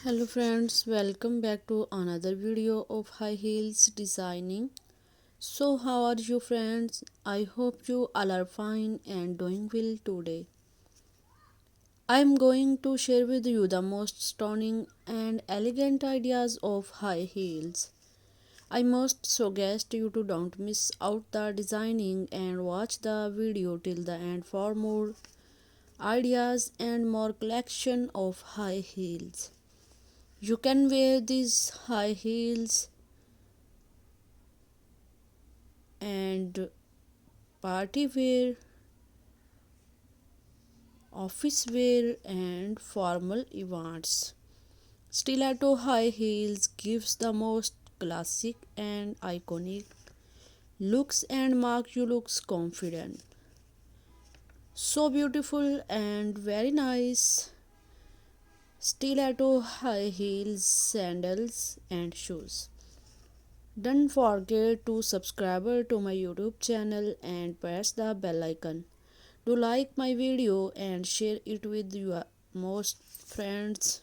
Hello friends, welcome back to another video of high heels designing. So how are you friends? I hope you all are fine and doing well today. I am going to share with you the most stunning and elegant ideas of high heels. I must suggest you to don't miss out the designing and watch the video till the end for more ideas and more collection of high heels. You can wear these high heels and party wear, office wear and formal events. Stiletto high heels gives the most classic and iconic looks and make you looks confident. So beautiful and very nice. Stiletto high heels, sandals and shoes. Don't forget to subscribe to my YouTube channel and press the bell icon. Do like my video and share it with your most friends.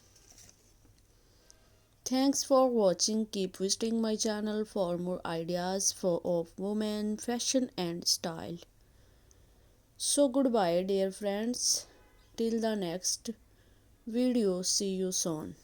Thanks for watching. Keep visiting my channel for more ideas of women, fashion and style. So goodbye dear friends. Till the next video. See you soon.